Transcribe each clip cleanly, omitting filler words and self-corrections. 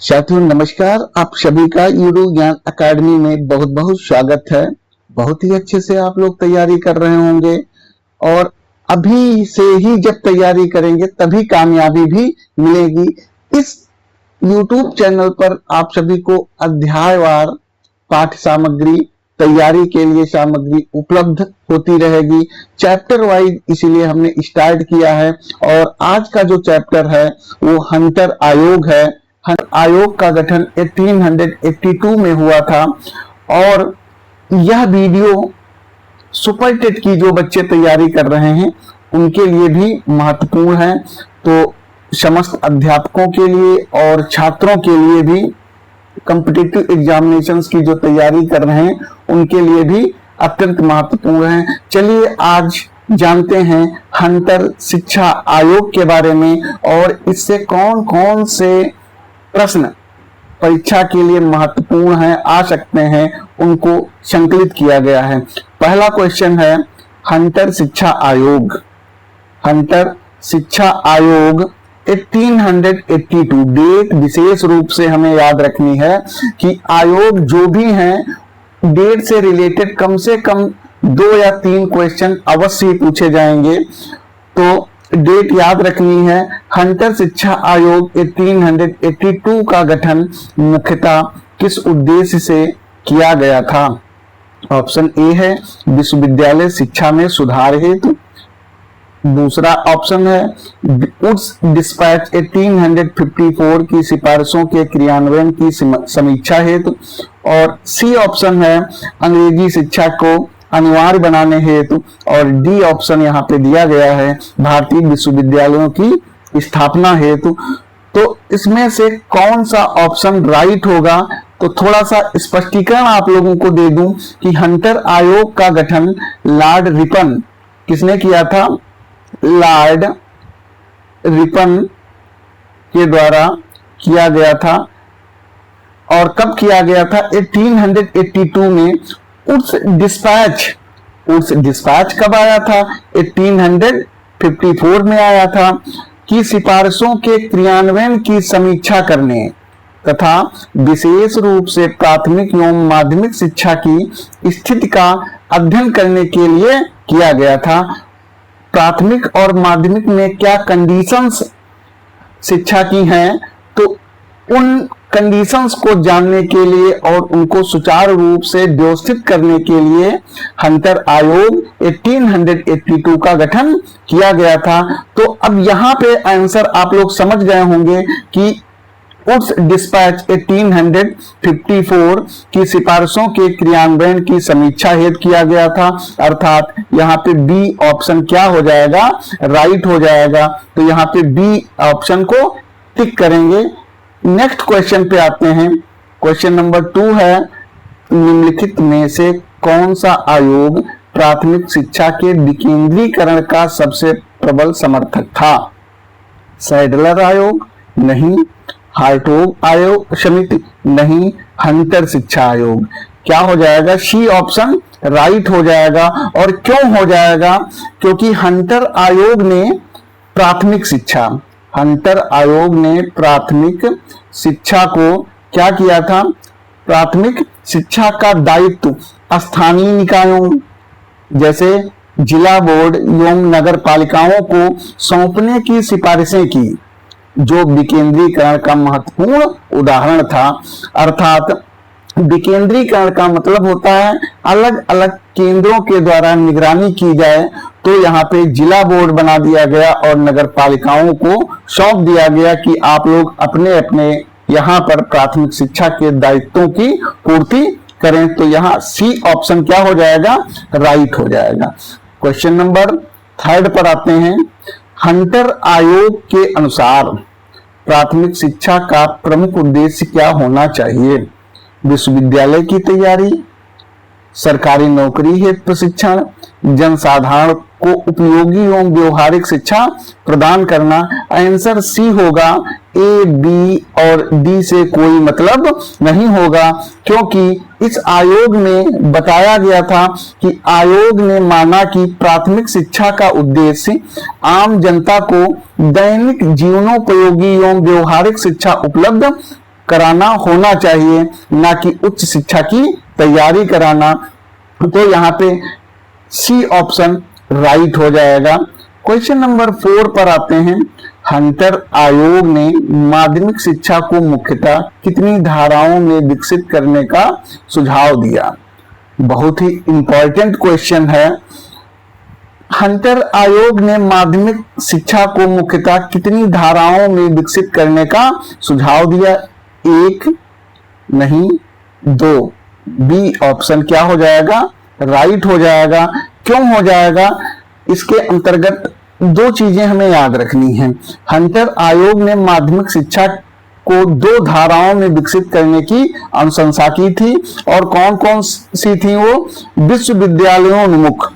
साथियों नमस्कार। आप सभी का यूट्यूब ज्ञान अकादमी में बहुत बहुत स्वागत है। बहुत ही अच्छे से आप लोग तैयारी कर रहे होंगे और अभी से ही जब तैयारी करेंगे तभी कामयाबी भी मिलेगी। इस YouTube चैनल पर आप सभी को अध्यायवार पाठ सामग्री, तैयारी के लिए सामग्री उपलब्ध होती रहेगी। चैप्टर वाइज इसीलिए हमने स्टार्ट किया है और आज का जो चैप्टर है वो हंटर आयोग है। आयोग का गठन 1882 में हुआ था और यह वीडियो सुपर टेट की जो बच्चे तैयारी कर रहे हैं उनके लिए भी महत्वपूर्ण है। तो समस्त अध्यापकों के लिए और छात्रों के लिए भी, कॉम्पिटिटिव एग्जामिनेशंस की जो तैयारी कर रहे हैं उनके लिए भी अत्यंत महत्वपूर्ण है। चलिए आज जानते हैं हंटर शिक्षा आयोग के बारे में और इससे कौन कौन से प्रश्न परीक्षा के लिए महत्वपूर्ण है, आ सकते हैं, उनको संकलित किया गया है। पहला क्वेश्चन है हंटर शिक्षा आयोग। हंटर शिक्षा आयोग 1882 डेट विशेष रूप से हमें याद रखनी है कि आयोग जो भी हैं डेट से रिलेटेड कम से कम 2 या 3 क्वेश्चन अवश्य पूछे जाएंगे, तो डेट याद रखनी है। हंटर शिक्षा आयोग 1882 का गठन मुख्यतः किस उद्देश्य से किया गया था? ऑप्शन ए है विश्वविद्यालय शिक्षा में सुधार हेतु। दूसरा ऑप्शन है वुड्स डिस्पैच 1854 की सिफारिशों के क्रियान्वयन की समीक्षा हेतु। और सी ऑप्शन है अंग्रेजी शिक्षा को अनिवार्य बनाने हेतु। और डी ऑप्शन यहाँ पे दिया गया है भारतीय विश्वविद्यालयों की स्थापना हेतु। तो इसमें से कौन सा ऑप्शन राइट होगा? तो थोड़ा सा स्पष्टीकरण आप लोगों को दे दूं कि हंटर आयोग का गठन लॉर्ड रिपन किसने किया था? लॉर्ड रिपन के द्वारा किया गया था। और कब किया गया था? 1882 में। उस डिस्पैच कब आया था? 1854 में आया था कि सिफारिशों के क्रियान्वयन की समीक्षा करने तथा विशेष रूप से प्राथमिक एवं माध्यमिक शिक्षा की स्थिति का अध्ययन करने के लिए किया गया था। प्राथमिक और माध्यमिक में क्या कंडीशंस शिक्षा की हैं, तो उन कंडीशंस को जानने के लिए और उनको सुचारू रूप से व्यवस्थित करने के लिए हंटर आयोग 1882 का गठन किया गया था। तो अब यहाँ पे आंसर आप लोग समझ गए होंगे कि उस डिस्पैच 1854 की सिफारिशों के क्रियान्वयन की समीक्षा हेतु किया गया था। अर्थात यहाँ पे बी ऑप्शन क्या हो जाएगा? राइट हो जाएगा। तो यहाँ पे बी ऑप्शन को टिक करेंगे। नेक्स्ट क्वेश्चन पे आते हैं। क्वेश्चन नंबर 2 है निम्नलिखित में से कौन सा आयोग प्राथमिक शिक्षा के विकेंद्रीकरण का सबसे प्रबल समर्थक था? सैडलर आयोग? नहीं। हार्टोग आयोग समिति? नहीं। हंटर शिक्षा आयोग? क्या हो जाएगा? सी ऑप्शन राइट हो जाएगा। और क्यों हो जाएगा? क्योंकि हंटर आयोग ने प्राथमिक शिक्षा को क्या किया था? प्राथमिक शिक्षा का दायित्व स्थानीय निकायों जैसे जिला बोर्ड एवं नगर पालिकाओं को सौंपने की सिफारिशें की, जो विकेंद्रीकरण का महत्वपूर्ण उदाहरण था। अर्थात विकेंद्रीकरण का मतलब होता है अलग अलग केंद्रों के द्वारा निगरानी की जाए। तो यहाँ पे जिला बोर्ड बना दिया गया और नगर पालिकाओं को सौंप दिया गया कि आप लोग अपने अपने यहाँ पर प्राथमिक शिक्षा के दायित्वों की पूर्ति करें। तो यहाँ सी ऑप्शन क्या हो जाएगा? राइट हो जाएगा। क्वेश्चन नंबर 3 पर आते हैं। हंटर आयोग के अनुसार प्राथमिक शिक्षा का प्रमुख उद्देश्य क्या होना चाहिए? विश्वविद्यालय की तैयारी, सरकारी नौकरी हेतु प्रशिक्षण, जनसाधारण को उपयोगी एवं व्यवहारिक शिक्षा प्रदान करना। आंसर सी होगा। ए, बी और डी से कोई मतलब नहीं होगा, क्योंकि इस आयोग में बताया गया था कि आयोग ने माना कि प्राथमिक शिक्षा का उद्देश्य आम जनता को दैनिक जीवनोपयोगी एवं व्यवहारिक शिक्षा उपलब्ध कराना होना चाहिए, ना कि उच्च शिक्षा की तैयारी कराना। तो यहाँ पे सी ऑप्शन राइट हो जाएगा। क्वेश्चन नंबर 4 पर आते हैं। हंटर आयोग ने माध्यमिक शिक्षा को मुख्यतः कितनी धाराओं में विकसित करने का सुझाव दिया? बहुत ही इंपॉर्टेंट क्वेश्चन है। हंटर आयोग ने माध्यमिक शिक्षा को मुख्यतः कितनी धाराओं में विकसित करने का सुझाव दिया? 1 नहीं 2। बी ऑप्शन क्या हो जाएगा? राइट हो जाएगा। क्यों हो जाएगा? इसके अंतर्गत 2 चीजें हमें याद रखनी है। हंटर आयोग ने माध्यमिक शिक्षा को 2 धाराओं में विकसित करने की अनुशंसा की थी, और कौन कौन सी थी वो? विश्वविद्यालयोन्मुख,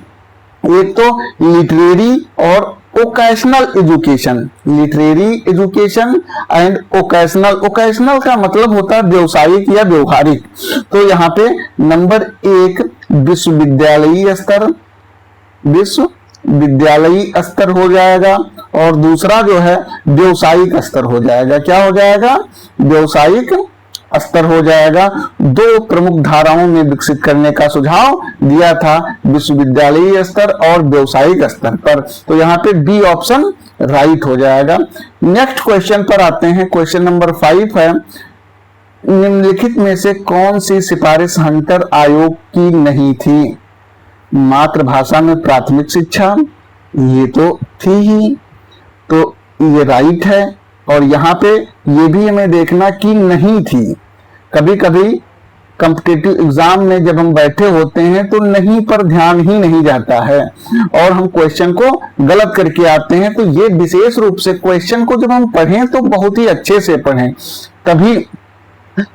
एक तो लिटरेरी और occasional education, literary education and occasional. Occasional का मतलब होता है व्यवसायिक या व्यवहारिक। तो यहाँ पे नंबर 1 विश्वविद्यालयी स्तर, विश्वविद्यालयी स्तर हो जाएगा, और दूसरा जो है व्यवसायिक स्तर हो जाएगा। क्या हो जाएगा? व्यवसायिक स्तर हो जाएगा। 2 प्रमुख धाराओं में विकसित करने का सुझाव दिया था, विश्वविद्यालयी स्तर और व्यवसायिक स्तर पर। तो यहाँ पे बी ऑप्शन राइट हो जाएगा। नेक्स्ट क्वेश्चन पर आते हैं। क्वेश्चन नंबर 5 है, निम्नलिखित में से कौन सी सिफारिश हंटर आयोग की नहीं थी? मातृभाषा में प्राथमिक शिक्षा, ये तो थी ही, तो ये राइट है। और यहाँ पे ये भी हमें देखना कि नहीं थी। कभी कभी कॉम्पिटिटिव एग्जाम में जब हम बैठे होते हैं तो नहीं पर ध्यान ही नहीं जाता है और हम क्वेश्चन को गलत करके आते हैं। तो ये विशेष रूप से क्वेश्चन को जब हम पढ़ें तो बहुत ही अच्छे से पढ़ें, तभी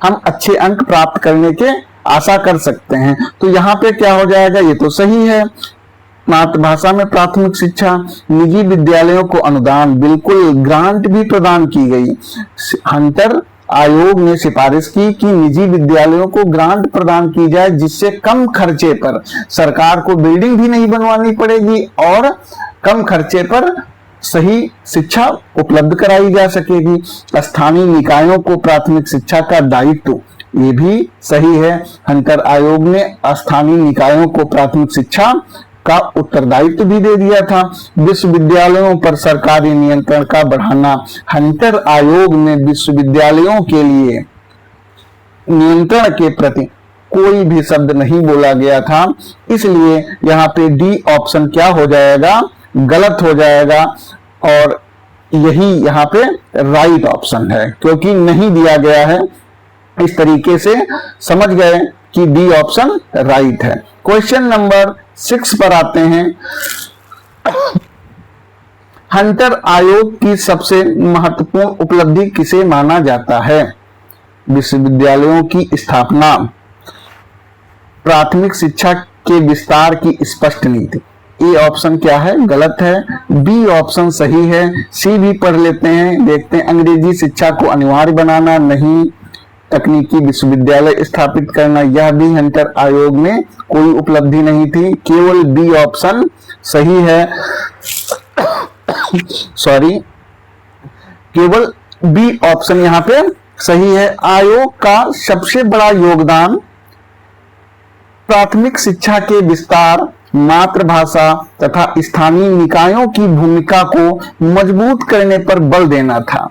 हम अच्छे अंक प्राप्त करने के आशा कर सकते हैं। तो यहाँ पे क्या हो जाएगा? ये तो सही है। मातृभाषा में प्राथमिक शिक्षा, निजी विद्यालयों को अनुदान, बिल्कुल ग्रांट भी प्रदान की गई। हंटर आयोग ने सिफारिश की कि निजी विद्यालयों को ग्रांट प्रदान की जाए, जिससे कम खर्चे पर सरकार को बिल्डिंग भी नहीं बनवानी पड़ेगी और कम खर्चे पर सही शिक्षा उपलब्ध कराई जा सकेगी। स्थानीय निकायों को प्राथमिक शिक्षा का दायित्व, ये भी सही है। हंटर आयोग ने स्थानीय निकायों को प्राथमिक शिक्षा का उत्तरदायित्व भी दे दिया था। विश्वविद्यालयों पर सरकारी नियंत्रण का बढ़ाना, हंटर आयोग में विश्वविद्यालयों के लिए नियंत्रण के प्रति कोई भी शब्द नहीं बोला गया था, इसलिए यहाँ पे डी ऑप्शन क्या हो जाएगा? गलत हो जाएगा। और यही यहाँ पे राइट ऑप्शन है, क्योंकि नहीं दिया गया है। इस तरीके से समझ गए कि डी ऑप्शन राइट है। क्वेश्चन नंबर 6 पर आते हैं। हंटर आयोग की सबसे महत्वपूर्ण उपलब्धि किसे माना जाता है? विश्वविद्यालयों की स्थापना, प्राथमिक शिक्षा के विस्तार की स्पष्ट नीति। ए ऑप्शन क्या है? गलत है। बी ऑप्शन सही है। सी भी पढ़ लेते हैं, देखते हैं। अंग्रेजी शिक्षा को अनिवार्य बनाना, नहीं। तकनीकी विश्वविद्यालय स्थापित करना, यह भी हंटर आयोग में कोई उपलब्धि नहीं थी। केवल बी ऑप्शन सही है। सॉरी, केवल बी ऑप्शन यहाँ पे सही है। आयोग का सबसे बड़ा योगदान प्राथमिक शिक्षा के विस्तार, मातृभाषा तथा स्थानीय निकायों की भूमिका को मजबूत करने पर बल देना था।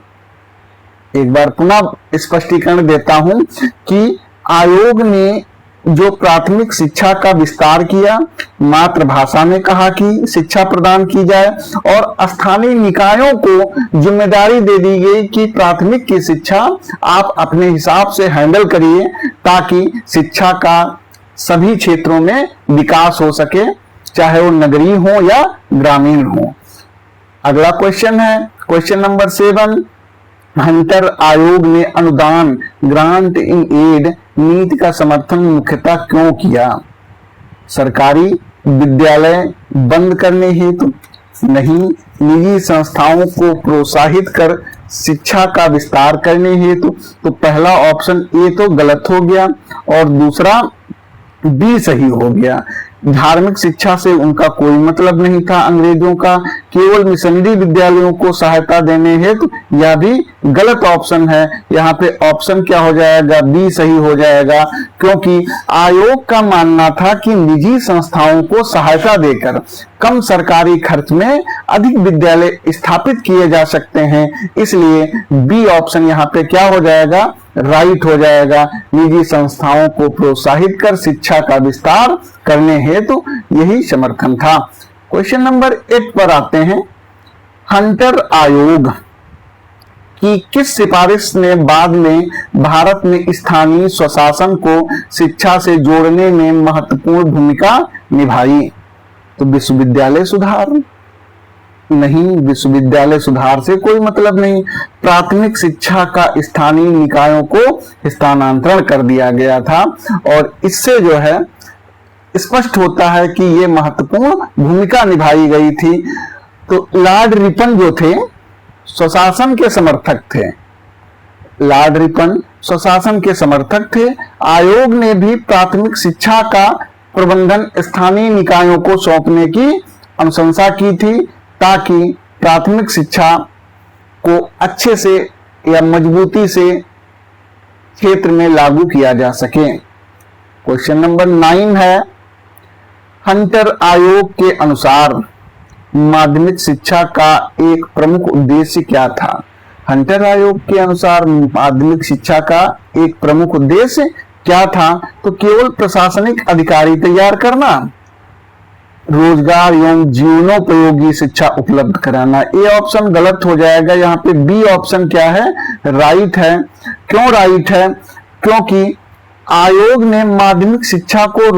एक बार पुनः स्पष्टीकरण देता हूं कि आयोग ने जो प्राथमिक शिक्षा का विस्तार किया, मातृभाषा में कहा कि शिक्षा प्रदान की जाए, और स्थानीय निकायों को जिम्मेदारी दे दी गई कि प्राथमिक की शिक्षा आप अपने हिसाब से हैंडल करिए, ताकि शिक्षा का सभी क्षेत्रों में विकास हो सके, चाहे वो नगरीय हो या ग्रामीण हो। अगला क्वेश्चन है क्वेश्चन नंबर 7। हंटर आयोग ने अनुदान, ग्रांट इन एड नीति का समर्थन मुख्यतः क्यों किया? सरकारी विद्यालय बंद करने हेतु, नहीं। निजी संस्थाओं को प्रोत्साहित कर शिक्षा का विस्तार करने हेतु। तो पहला ऑप्शन ए तो गलत हो गया और दूसरा बी सही हो गया। धार्मिक शिक्षा से उनका कोई मतलब नहीं था अंग्रेजों का, केवल मिशनरी विद्यालयों को सहायता देने हेतु, यह भी गलत ऑप्शन है। यहाँ पे ऑप्शन क्या हो जाएगा, बी सही हो जाएगा, क्योंकि आयोग का मानना था कि निजी संस्थाओं को सहायता देकर कम सरकारी खर्च में अधिक विद्यालय स्थापित किए जा सकते हैं, इसलिए बी ऑप्शन यहाँ पे क्या हो जाएगा, राइट हो जाएगा। निजी संस्थाओं को प्रोत्साहित कर शिक्षा का विस्तार करने हेतु यही समर्थन था। क्वेश्चन नंबर 8 पर आते हैं। हंटर आयोग की किस सिफारिश ने बाद में भारत में स्थानीय स्वशासन को शिक्षा से जोड़ने में महत्वपूर्ण भूमिका निभाई? तो विश्वविद्यालय सुधार नहीं, विश्वविद्यालय सुधार से कोई मतलब नहीं। प्राथमिक शिक्षा का स्थानीय निकायों को स्थानांतरण कर दिया गया था और इससे जो है स्पष्ट होता है कि ये महत्वपूर्ण भूमिका निभाई गई थी। तो लॉर्ड रिपन जो थे स्वशासन के समर्थक थे, लॉर्ड रिपन स्वशासन के समर्थक थे। आयोग ने भी प्राथमिक शिक्षा का प्रबंधन स्थानीय निकायों को सौंपने की अनुशंसा की थी ताकि प्राथमिक शिक्षा को अच्छे से या मजबूती से क्षेत्र में लागू किया जा सके। क्वेश्चन नंबर 9 है। हंटर आयोग के अनुसार माध्यमिक शिक्षा का एक प्रमुख उद्देश्य क्या था? हंटर आयोग के अनुसार माध्यमिक शिक्षा का एक प्रमुख उद्देश्य क्या था? तो केवल प्रशासनिक अधिकारी तैयार करना, रोजगार एवं जीवनोपयोगी शिक्षा उपलब्ध कराना। ए ऑप्शन गलत हो जाएगा। यहाँ पे बी ऑप्शन क्या है, राइट है। क्यों राइट है? क्योंकि आयोग ने माध्यमिक शिक्षा को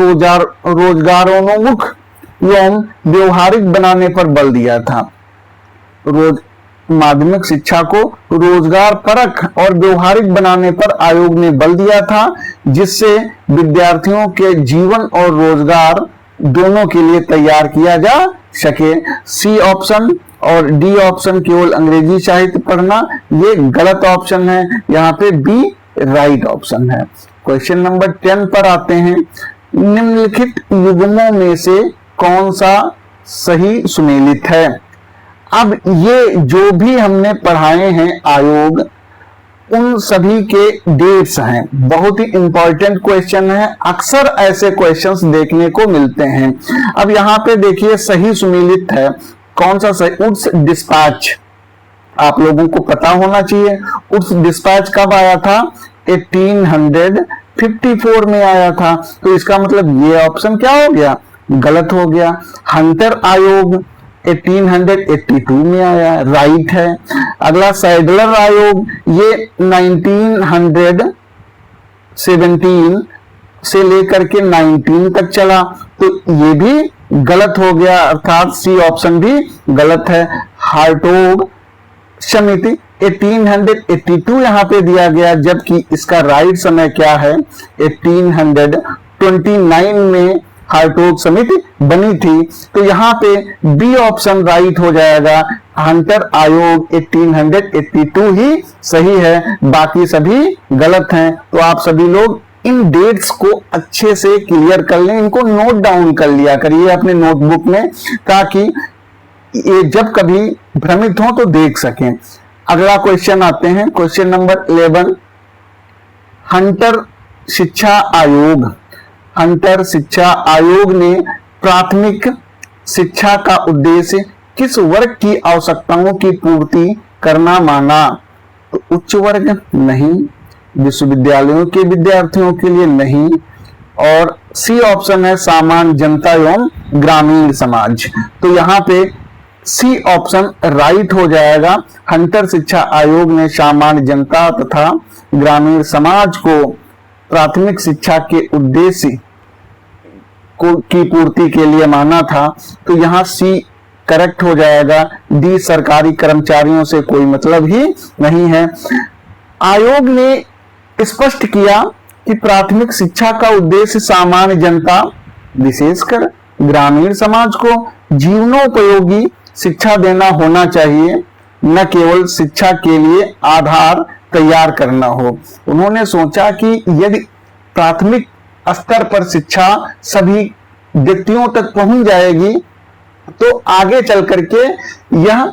रोजगारोन्मुख एवं व्यवहारिक बनाने पर बल दिया था। माध्यमिक शिक्षा को रोजगार परक और व्यवहारिक बनाने पर आयोग ने बल दिया था, जिससे विद्यार्थियों के जीवन और रोजगार दोनों के लिए तैयार किया जा सके। सी ऑप्शन और डी ऑप्शन केवल अंग्रेजी साहित्य पढ़ना, ये गलत ऑप्शन है। यहाँ पे बी राइट ऑप्शन है। क्वेश्चन नंबर 10 पर आते हैं। निम्नलिखित युग्मों में से कौन सा सही सुमेलित है? अब ये जो भी हमने पढ़ाए हैं आयोग, उन सभी के डेट्स हैं। बहुत ही इंपॉर्टेंट क्वेश्चन है, अक्सर ऐसे क्वेश्चंस देखने को मिलते हैं। अब यहाँ पे देखिए सही सुमेलित है कौन सा सही? उड्स डिस्पैच, आप लोगों को पता होना चाहिए। उड्स डिस्पैच कब आया था? 1854 में आया था। तो इसका मतलब ये ऑप्शन क्या हो गया, गलत हो गया। हंटर आयोग 1882 में आया, राइट है। अगला सैडलर आयोग, ये 1917 से लेकर के 19 तक चला, तो ये भी गलत हो गया, अर्थात सी ऑप्शन भी गलत है। हार्टोग समिति 1882 यहाँ पे दिया गया, जबकि इसका राइट समय क्या है, 1829 में हार्टोग समिति बनी थी। तो यहाँ पे बी ऑप्शन राइट हो जाएगा। हंटर आयोग 1882 ही सही है, बाकी सभी गलत हैं। तो आप सभी लोग इन डेट्स को अच्छे से क्लियर कर लें, इनको नोट डाउन कर लिया करिए अपने नोटबुक में, ताकि ये जब कभी भ्रमित हो तो देख सकें। अगला क्वेश्चन आते हैं, क्वेश्चन नंबर 11। हंटर शिक्षा आयोग, हंटर शिक्षा आयोग ने प्राथमिक शिक्षा का उद्देश्य किस वर्ग की आवश्यकताओं की पूर्ति करना माना? तो उच्च वर्ग नहीं, विश्वविद्यालयों के विद्यार्थियों के लिए नहीं, और सी ऑप्शन है सामान्य जनता एवं ग्रामीण समाज। तो यहाँ पे सी ऑप्शन राइट हो जाएगा। हंटर शिक्षा आयोग ने सामान्य जनता तथा ग्रामीण समाज को प्राथमिक शिक्षा के उद्देश्य की पूर्ति के लिए माना था। तो यहाँ सी करेक्ट हो जाएगा। डी सरकारी कर्मचारियों से कोई मतलब ही नहीं है। आयोग ने स्पष्ट किया कि प्राथमिक शिक्षा का उद्देश्य सामान्य जनता, विशेषकर ग्रामीण समाज को जीवनोपयोगी शिक्षा देना होना चाहिए, न केवल शिक्षा के लिए आधार तैयार करना हो। उन्होंने सोचा कि यदि प्राथमिक स्तर पर शिक्षा सभी व्यक्तियों तक पहुंच जाएगी तो आगे चल करके यह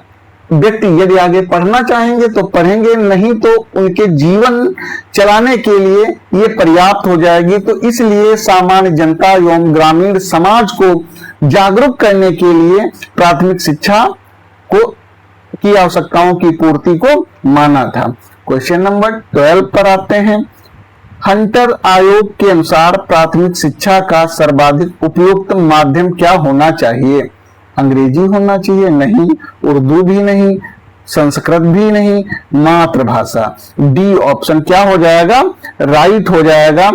व्यक्ति यदि आगे पढ़ना चाहेंगे तो पढ़ेंगे, नहीं तो उनके जीवन चलाने के लिए ये पर्याप्त हो जाएगी। तो इसलिए सामान्य जनता एवं ग्रामीण समाज को जागरूक करने के लिए प्राथमिक शिक्षा को की आवश्यकताओं की पूर्ति को माना था। क्वेश्चन नंबर 12 पर आते हैं। हंटर आयोग के अनुसार प्राथमिक शिक्षा का सर्वाधिक उपयुक्त माध्यम क्या होना चाहिए? अंग्रेजी होना चाहिए? नहीं। उर्दू भी नहीं, संस्कृत भी नहीं, मातृभाषा। डी ऑप्शन क्या हो जाएगा? राइट हो जाएगा।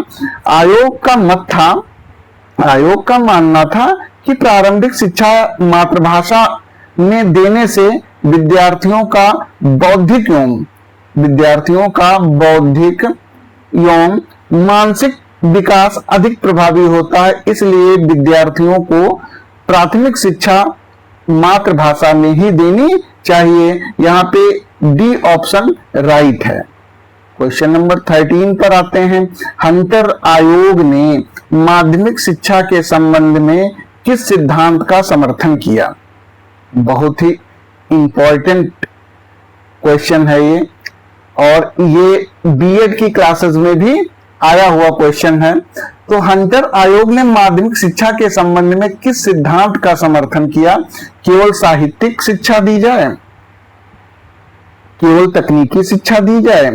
आयोग का मत था, आयोग का मानना था कि प्रारंभिक शिक्षा मातृभाषा में देने से विद्यार्थियों का बौद्धिक एवं मानसिक विकास अधिक प्रभावी होता है। इसलिए विद्यार्थियों को प्राथमिक शिक्षा मातृभाषा में ही देनी चाहिए। यहाँ पे डी ऑप्शन राइट है। क्वेश्चन नंबर 13 पर आते हैं। हंटर आयोग ने माध्यमिक शिक्षा के संबंध में किस सिद्धांत का समर्थन किया? बहुत ही इंपॉर्टेंट क्वेश्चन है ये, और ये बीएड की क्लासेस में भी आया हुआ क्वेश्चन है। तो हंटर आयोग ने माध्यमिक शिक्षा के संबंध में किस सिद्धांत का समर्थन किया? केवल साहित्यिक शिक्षा दी जाए, केवल तकनीकी शिक्षा दी जाए,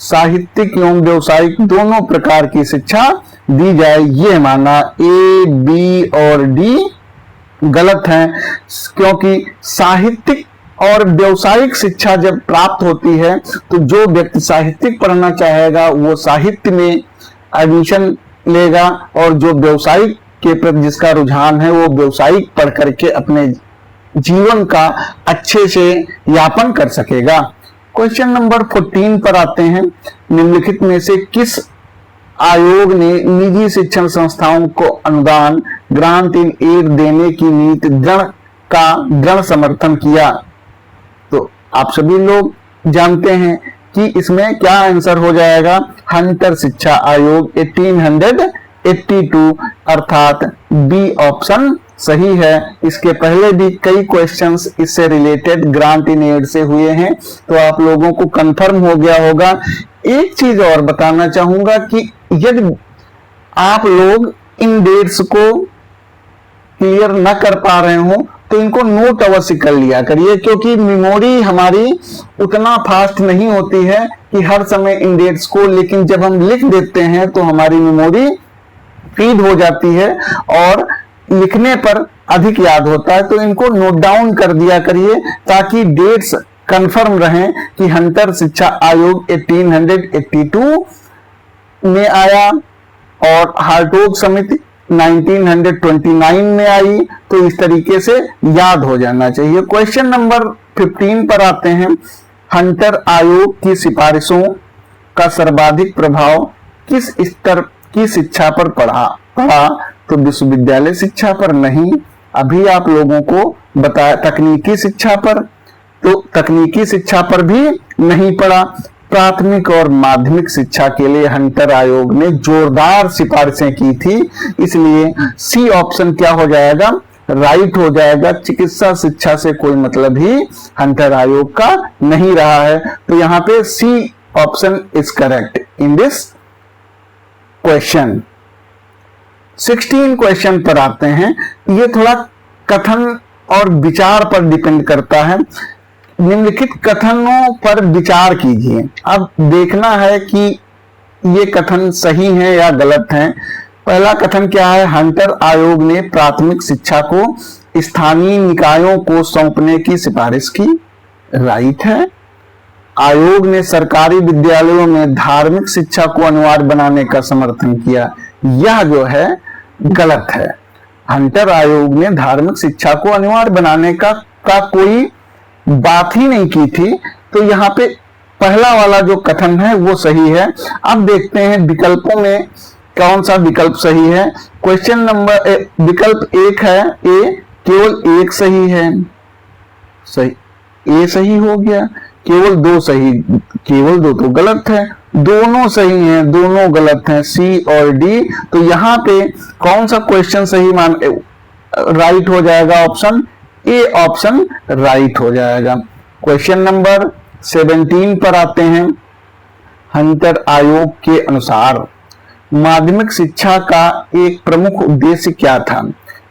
साहित्यिक एवं व्यवसायिक दोनों प्रकार की शिक्षा दी जाए, ये माना। ए, बी और डी गलत है, क्योंकि साहित्यिक और व्यवसायिक शिक्षा जब प्राप्त होती है तो जो व्यक्ति साहित्यिक पढ़ना चाहेगा वो साहित्य में एडमिशन लेगा, और जो व्यवसायिक के प्रति जिसका रुझान है वो व्यवसायिक पढ़ करके अपने जीवन का अच्छे से यापन कर सकेगा। क्वेश्चन नंबर 14 पर आते हैं। निम्नलिखित में से किस आयोग ने निजी शिक्षण संस्थाओं को अनुदान ग्रांट इन एड देने की नीति दृढ़ समर्थन किया? तो आप सभी लोग जानते हैं कि इसमें क्या आंसर हो जाएगा? हंटर शिक्षा आयोग 1882, अर्थात बी ऑप्शन सही है। इसके पहले भी कई क्वेश्चंस इससे रिलेटेड ग्रांट इन एड से हुए हैं, तो आप लोगों को कंफर्म हो गया होगा। एक चीज और बताना चाहूंगा कि यदि आप लोग इन डेट्स को क्लियर न कर पा रहे हो तो इनको नोट अवश्य कर लिया करिए, क्योंकि मेमोरी हमारी उतना फास्ट नहीं होती है कि हर समय इन डेट्स को, लेकिन जब हम लिख देते हैं तो हमारी मेमोरी फीड हो जाती है और लिखने पर अधिक याद होता है। तो इनको नोट डाउन कर दिया करिए ताकि डेट्स कंफर्म रहें कि हंटर शिक्षा आयोग 1882 में आया और हार्टोग समिति 1929 में आई, तो इस तरीके से याद हो जाना चाहिए। क्वेश्चन नंबर 15 पर आते हैं। हंटर आयोग की सिफारिशों का सर्वाधिक प्रभाव किस स्तर की शिक्षा पर पड़ा? तो विश्वविद्यालय शिक्षा पर नहीं, अभी आप लोगों को बताया तकनीकी शिक्षा पर, तो तकनीकी शिक्षा पर भी नहीं पड़ा। प्राथमिक और माध्यमिक शिक्षा के लिए हंटर आयोग ने जोरदार सिफारिशें की थी, इसलिए सी ऑप्शन क्या हो जाएगा? राइट हो जाएगा। चिकित्सा शिक्षा से कोई मतलब ही हंटर आयोग का नहीं रहा है, तो यहाँ पे C option is correct in this question. 16 question पर आते हैं। ये थोड़ा कथन और विचार पर डिपेंड करता है। निम्नलिखित कथनों पर विचार कीजिए। अब देखना है कि ये कथन सही है या गलत है। पहला कथन क्या है? हंटर आयोग ने प्राथमिक शिक्षा को स्थानीय निकायों को सौंपने की सिफारिश की। राइट है। आयोग ने सरकारी विद्यालयों में धार्मिक शिक्षा को अनिवार्य बनाने का समर्थन किया। यह जो है गलत है। हंटर आयोग ने धार्मिक शिक्षा को अनिवार्य बनाने का कोई बात ही नहीं की थी, तो यहाँ पे पहला वाला जो कथन है वो सही है। अब देखते हैं विकल्पों में कौन सा विकल्प सही है। क्वेश्चन नंबर विकल्प 1 है ए, केवल 1 सही है। सही, ए सही हो गया। केवल 2 सही, केवल 2 तो गलत है। दोनों सही हैं, दोनों गलत हैं, सी और डी। तो यहाँ पे कौन सा क्वेश्चन सही राइट हो जाएगा? ऑप्शन ए ऑप्शन राइट हो जाएगा। क्वेश्चन नंबर 17 पर आते हैं। हंटर आयोग के अनुसार माध्यमिक शिक्षा का एक प्रमुख उद्देश्य क्या था?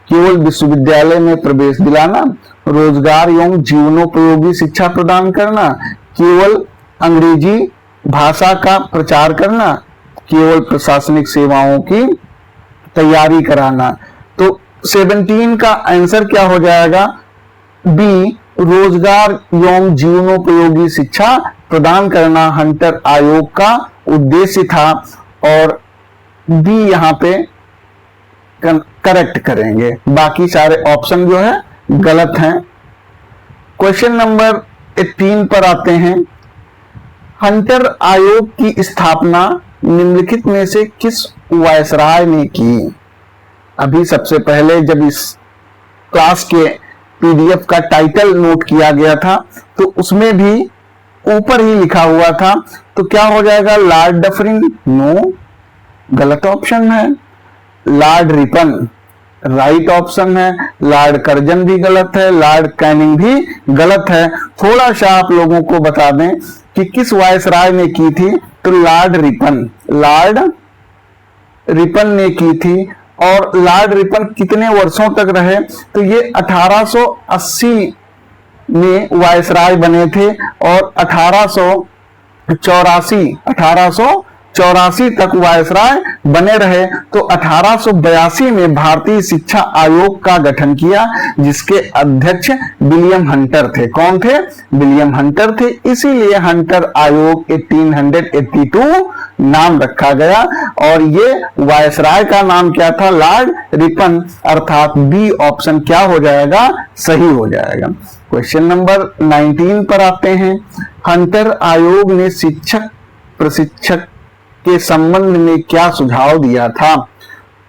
केवल विश्वविद्यालय में प्रवेश दिलाना, रोजगार एवं जीवनोपयोगी शिक्षा प्रदान करना, केवल अंग्रेजी भाषा का प्रचार करना, केवल प्रशासनिक सेवाओं की तैयारी कराना। तो 17 का आंसर क्या हो जाएगा? बी, रोजगार एवं जीवनोपयोगी शिक्षा प्रदान करना हंटर आयोग का उद्देश्य था, और बी यहाँ पे करेक्ट करेंगे। बाकी सारे ऑप्शन जो है गलत हैं। क्वेश्चन नंबर 18 पर आते हैं। हंटर आयोग की स्थापना निम्नलिखित में से किस वायसराय ने की? अभी सबसे पहले जब इस क्लास के पीडीएफ का टाइटल नोट किया गया था तो उसमें भी ऊपर ही लिखा हुआ था, तो क्या हो जाएगा? Lord Dufferin? नो, गलत ऑप्शन है। लॉर्ड रिपन राइट ऑप्शन है। लॉर्ड कर्जन भी गलत है। लॉर्ड कैनिंग भी गलत है। थोड़ा सा आप लोगों को बता दें कि किस वायसराय ने की थी, तो लॉर्ड रिपन ने की थी। और लॉर्ड रिपन कितने वर्षों तक रहे? तो ये 1880 में वायसराय बने थे और 1884 तक वायसराय बने रहे। तो 1882 में भारतीय शिक्षा आयोग का गठन किया, जिसके अध्यक्ष विलियम हंटर थे। कौन थे? विलियम हंटर थे। इसीलिए हंटर आयोग 1882 नाम रखा गया। और ये वायसराय का नाम क्या था? लॉर्ड रिपन, अर्थात बी ऑप्शन क्या हो जाएगा? सही हो जाएगा। क्वेश्चन नंबर 19 पर आते हैं। हंटर आयोग ने शिक्षक प्रशिक्षक के संबंध में क्या सुझाव दिया था?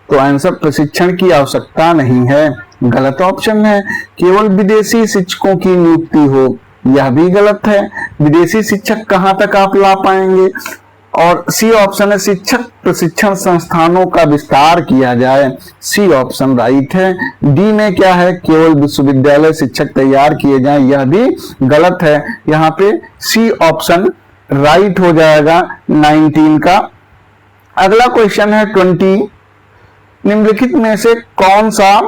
तो आंसर प्रशिक्षण की आवश्यकता नहीं है, गलत ऑप्शन है। केवल विदेशी शिक्षकों की नियुक्ति हो, यह भी गलत है। विदेशी शिक्षक कहां तक आप ला पाएंगे? और सी ऑप्शन है, शिक्षक प्रशिक्षण संस्थानों का विस्तार किया जाए, सी ऑप्शन राइट है। डी में क्या है? केवल विश्वविद्यालय शिक्षक तैयार किए जाएं, यह भी गलत है। यहाँ पे सी ऑप्शन राइट हो जाएगा 19 का। अगला क्वेश्चन है 20। निम्नलिखित में से कौन सा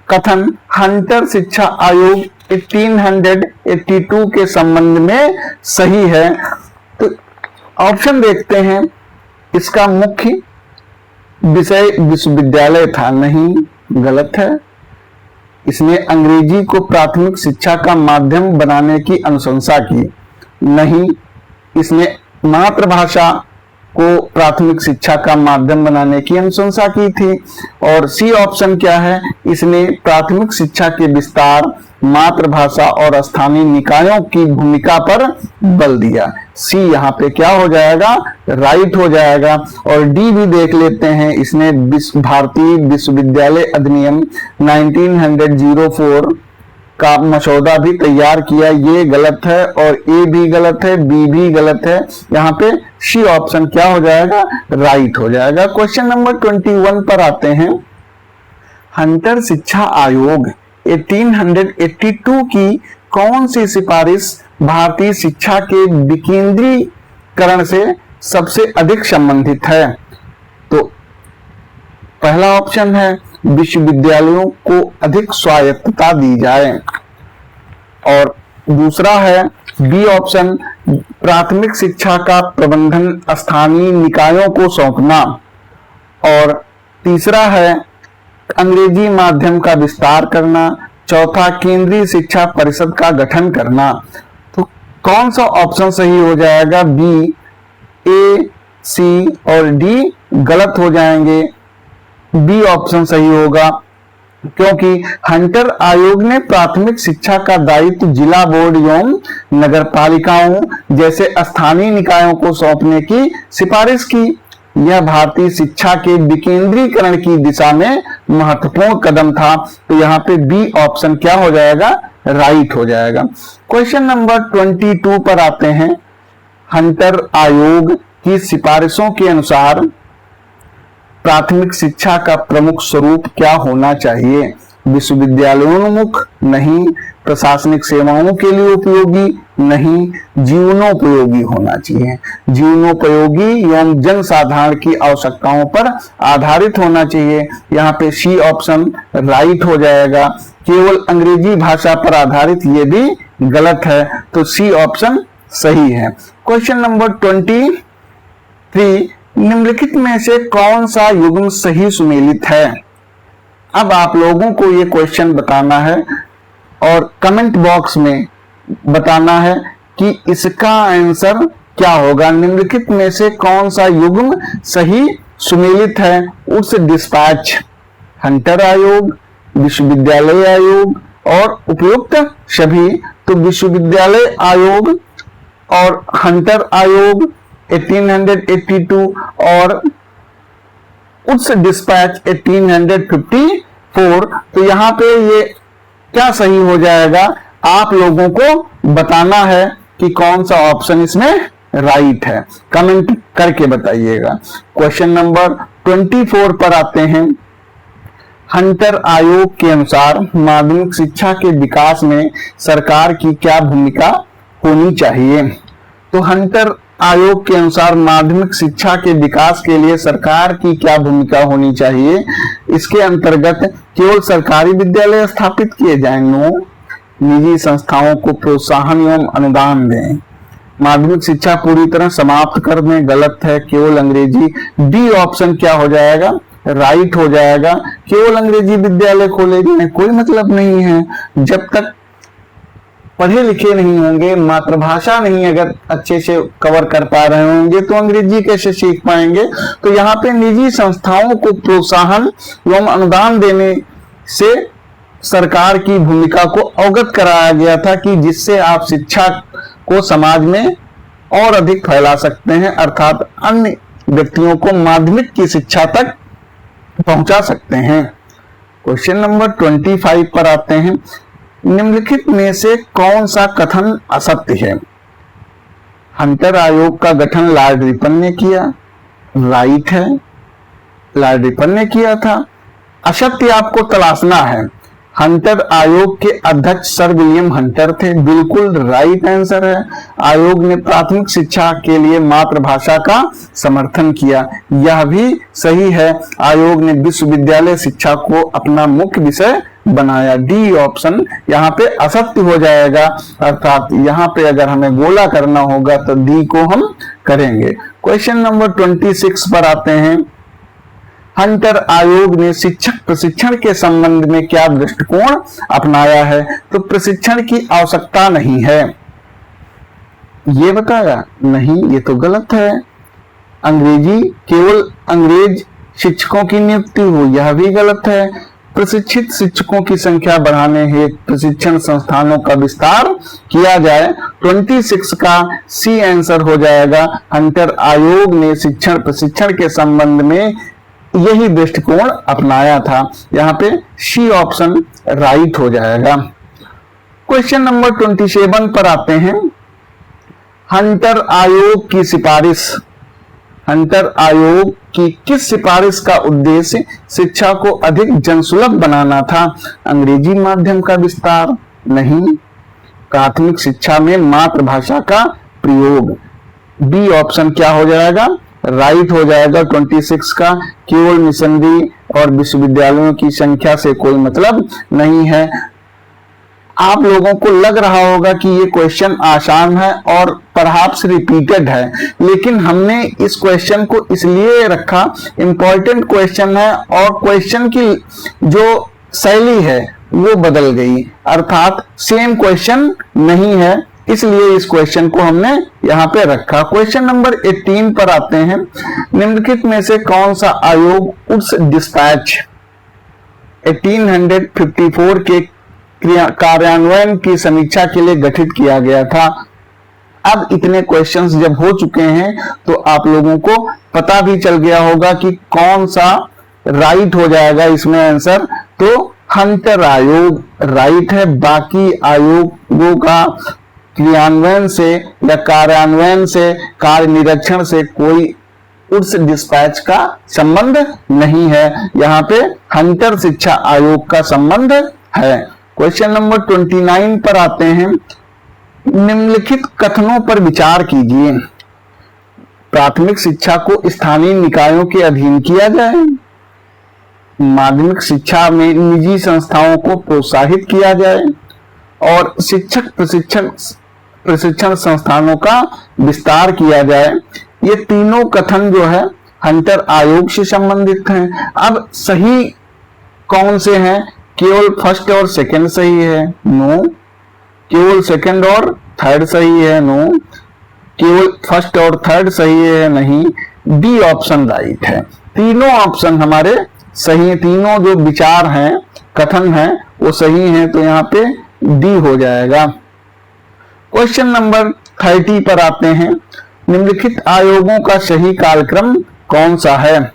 कथन हंटर शिक्षा आयोग 1882 के संबंध में सही है? तो ऑप्शन देखते हैं। इसका मुख्य विषय विश्वविद्यालय था, नहीं, गलत है। इसने अंग्रेजी को प्राथमिक शिक्षा का माध्यम बनाने की अनुशंसा की, नहीं। इसने मातृभाषा को प्राथमिक शिक्षा का माध्यम बनाने की अनुशंसा की थी। और सी ऑप्शन क्या है? इसने प्राथमिक शिक्षा के विस्तार, मातृभाषा और स्थानीय निकायों की भूमिका पर बल दिया। सी यहाँ पे क्या हो जाएगा? राइट हो जाएगा। और डी भी देख लेते हैं। इसने भारतीय विश्वविद्यालय अधिनियम 1904 का मसौदा भी तैयार किया, ये गलत है। और ए भी गलत है, बी भी गलत है। यहाँ पे सी ऑप्शन क्या हो जाएगा? राइट हो जाएगा। क्वेश्चन नंबर 21 पर आते हैं। हंटर शिक्षा आयोग 1882 की कौन सी सिफारिश भारतीय शिक्षा के विकेंद्रीकरण से सबसे अधिक संबंधित है? तो पहला ऑप्शन है विश्वविद्यालयों को अधिक स्वायत्तता दी जाए, और दूसरा है बी ऑप्शन प्राथमिक शिक्षा का प्रबंधन स्थानीय निकायों को सौंपना, और तीसरा है अंग्रेजी माध्यम का विस्तार करना, चौथा केंद्रीय शिक्षा परिषद का गठन करना। तो कौन सा ऑप्शन सही हो जाएगा? बी, ए, सी और डी गलत हो जाएंगे। बी ऑप्शन सही होगा, क्योंकि हंटर आयोग ने प्राथमिक शिक्षा का दायित्व जिला बोर्ड एवं नगर पालिकाओं जैसे स्थानीय निकायों को सौंपने की सिफारिश की। यह भारतीय शिक्षा के विकेंद्रीकरण की दिशा में महत्वपूर्ण कदम था। तो यहाँ पे बी ऑप्शन क्या हो जाएगा? राइट हो जाएगा। क्वेश्चन नंबर 22 पर आते हैं। हंटर आयोग की सिफारिशों के अनुसार प्राथमिक शिक्षा का प्रमुख स्वरूप क्या होना चाहिए? विश्वविद्यालयोन्मुख नहीं, प्रशासनिक सेवाओं के लिए उपयोगी नहीं, जीवनोपयोगी होना चाहिए। जीवनोपयोगी एवं जनसाधारण की आवश्यकताओं पर आधारित होना चाहिए। यहाँ पे सी ऑप्शन राइट हो जाएगा। केवल अंग्रेजी भाषा पर आधारित ये भी गलत है, तो सी ऑप्शन सही है। क्वेश्चन नंबर 23, निम्नलिखित में से कौन सा युग्म सही सुमेलित है? अब आप लोगों को ये क्वेश्चन बताना है और कमेंट बॉक्स में बताना है कि इसका आंसर क्या होगा। निम्नलिखित में से कौन सा युग्म सही सुमेलित है? उस डिस्पैच, हंटर आयोग, विश्वविद्यालय आयोग और उपयुक्त सभी। तो विश्वविद्यालय आयोग और हंटर आयोग 1882 और उस डिस्पैच 1854। तो यहाँ पे ये क्या सही हो जाएगा? आप लोगों को बताना है कि कौन सा ऑप्शन इसमें राइट है। कमेंट करके बताइएगा। क्वेश्चन नंबर 24 पर आते हैं। हंटर आयोग के अनुसार माध्यमिक शिक्षा के विकास में सरकार की क्या भूमिका होनी चाहिए? तो हंटर आयोग के अनुसार माध्यमिक शिक्षा के विकास के लिए सरकार की क्या भूमिका होनी चाहिए? इसके अंतर्गत केवल सरकारी विद्यालय स्थापित किए जाएं, नो, निजी संस्थाओं को प्रोत्साहन एवं अनुदान दें, माध्यमिक शिक्षा पूरी तरह समाप्त कर दें, गलत है, केवल अंग्रेजी। डी ऑप्शन क्या हो जाएगा? राइट हो जाएगा। केवल अंग्रेजी विद्यालय खोले जाएं, कोई मतलब नहीं है। जब तक पढ़े लिखे नहीं होंगे, मातृभाषा नहीं अगर अच्छे से कवर कर पा रहे होंगे, तो अंग्रेजी कैसे सीख पाएंगे? तो यहाँ पे निजी संस्थाओं को प्रोत्साहन एवं अनुदान देने से सरकार की भूमिका को अवगत कराया गया था कि जिससे आप शिक्षा को समाज में और अधिक फैला सकते हैं, अर्थात अन्य व्यक्तियों को माध्यमिक की शिक्षा तक पहुंचा सकते हैं। क्वेश्चन नंबर 25 पर आते हैं। निम्नलिखित में से कौन सा कथन असत्य है? हंटर आयोग का गठन लॉर्ड रिपन ने किया, राइट है, लॉर्ड रिपन ने किया था। असत्य आपको तलाशना है। हंटर आयोग के अध्यक्ष सर विलियम हंटर थे, बिल्कुल राइट आंसर है। आयोग ने प्राथमिक शिक्षा के लिए मातृभाषा का समर्थन किया, यह भी सही है। आयोग ने विश्वविद्यालय शिक्षा को अपना मुख्य विषय बनाया। डी ऑप्शन यहाँ पे असत्य हो जाएगा, अर्थात यहाँ पे अगर हमें गोला करना होगा तो डी को हम करेंगे। क्वेश्चन नंबर 26 पर आते हैं। हंटर आयोग ने शिक्षक प्रशिक्षण के संबंध में क्या दृष्टिकोण अपनाया है? तो प्रशिक्षण की आवश्यकता नहीं है, ये बताया नहीं, ये तो गलत है। अंग्रेजी, केवल अंग्रेज शिक्षकों की नियुक्ति हो, यह भी गलत है। प्रशिक्षित शिक्षकों की संख्या बढ़ाने हेतु प्रशिक्षण संस्थानों का विस्तार किया जाए। 26 का सी आंसर हो जाएगा। हंटर आयोग ने शिक्षण प्रशिक्षण के संबंध में यही दृष्टिकोण अपनाया था। यहाँ पे सी ऑप्शन राइट हो जाएगा। क्वेश्चन नंबर 27 पर आते हैं। हंटर आयोग की सिफारिश, हंटर आयोग की किस सिफारिश का उद्देश्य शिक्षा को अधिक जनसुलभ बनाना था? अंग्रेजी माध्यम का विस्तार, नहीं, प्राथमिक शिक्षा में मातृभाषा का प्रयोग। बी ऑप्शन क्या हो जाएगा? राइट हो जाएगा। 26 का केवल मिशनरी और विश्वविद्यालयों की संख्या से कोई मतलब नहीं है। आप लोगों को लग रहा होगा कि ये क्वेश्चन आसान है और परहैप्स रिपीटेड है, लेकिन हमने इस क्वेश्चन को इसलिए रखा, इंपॉर्टेंट क्वेश्चन है और क्वेश्चन की जो शैली है वो बदल गई, अर्थात सेम क्वेश्चन नहीं है, इसलिए इस क्वेश्चन को हमने यहाँ पे रखा। क्वेश्चन नंबर 18 पर आते हैं। निम्नलिखित में से कौन सा आयोग उस डिस्पैच 1854 के कार्यान्वयन की समीक्षा के लिए गठित किया गया था? अब इतने क्वेश्चंस जब हो चुके हैं तो आप लोगों को पता भी चल गया होगा कि कौन सा राइट हो जाएगा इसमें आंसर। तो हंटर आयोग राइट है, बाकी आयोगों का क्रियान्वयन से या कार्यान्वयन से, कार्य निरीक्षण से कोई उस डिस्पैच का संबंध नहीं है। यहाँ पे हंटर शिक्षा आयोग का संबंध है। क्वेश्चन नंबर 29 पर आते हैं। निम्नलिखित कथनों पर विचार कीजिए। प्राथमिक शिक्षा को स्थानीय निकायों के अधीन किया जाए, माध्यमिक शिक्षा में निजी संस्थाओं को प्रोत्साहित किया जाए और शिक्षक प्रशिक्षण संस्थानों का विस्तार किया जाए। ये तीनों कथन जो है हंटर आयोग से संबंधित हैं। अब सही कौन से हैं? केवल फर्स्ट और सेकंड सही है, नो। केवल सेकंड और थर्ड सही है, नो। केवल फर्स्ट और थर्ड सही है, नहीं। डी ऑप्शन राइट है। तीनों ऑप्शन हमारे सही है, तीनों जो विचार हैं, कथन हैं, वो सही हैं, तो यहाँ पे डी हो जाएगा। क्वेश्चन नंबर 30 पर आते हैं। निम्नलिखित आयोगों का सही कालक्रम कौन सा है?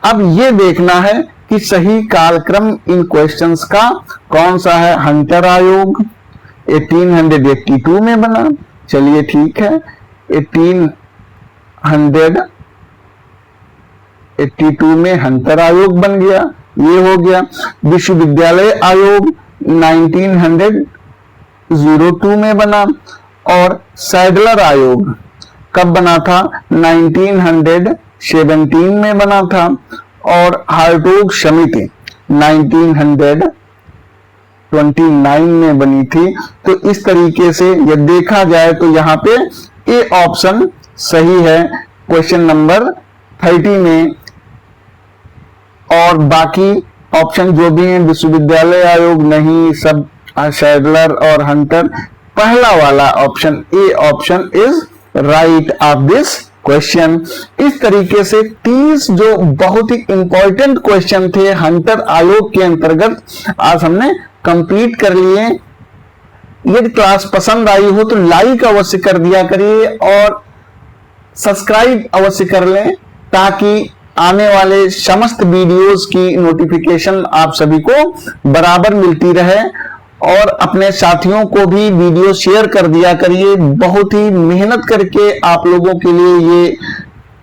अब ये देखना है कि सही कालक्रम इन क्वेश्चंस का कौन सा है। हंटर आयोग 1882 में बना, चलिए ठीक है, 1882 में हंटर आयोग बन गया, ये हो गया। विश्वविद्यालय आयोग 1902 में बना और सैडलर आयोग कब बना था? 1917 में बना था और हार्टोग समिति 1929 में बनी थी। तो इस तरीके से यदि देखा जाए तो यहाँ पे ए ऑप्शन सही है क्वेश्चन नंबर 30 में, और बाकी ऑप्शन जो भी हैं विश्वविद्यालय आयोग नहीं, सब सैडलर और हंटर, पहला वाला option A option is right of this question. इस तरीके से 30 जो बहुत ही इंपॉर्टेंट क्वेश्चन थे हंटर आयोग के अंतर्गत आज हमने कंप्लीट कर लिए। यदि क्लास पसंद आई हो तो लाइक अवश्य कर दिया करिए और सब्सक्राइब अवश्य कर लें ताकि आने वाले समस्त वीडियोस की नोटिफिकेशन आप सभी को बराबर मिलती रहे। और अपने साथियों को भी वीडियो शेयर कर दिया करिए। बहुत ही मेहनत करके आप लोगों के लिए ये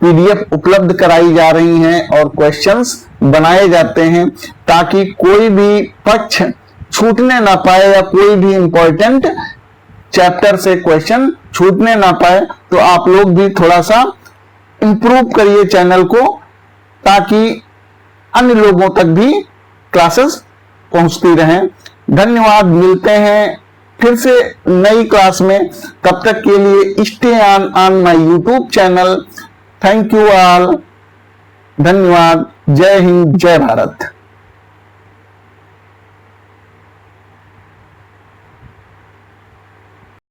पीडीएफ उपलब्ध कराई जा रही हैं और क्वेश्चंस बनाए जाते हैं ताकि कोई भी पक्ष छूटने ना पाए या कोई भी इंपॉर्टेंट चैप्टर से क्वेश्चन छूटने ना पाए। तो आप लोग भी थोड़ा सा इंप्रूव करिए चैनल को ताकि अन्य लोगों तक भी क्लासेस पहुंचती रहें। धन्यवाद, मिलते हैं फिर से नई क्लास में। तब तक के लिए stay on my YouTube channel. Thank you all. धन्यवाद। जय हिंद, जय भारत।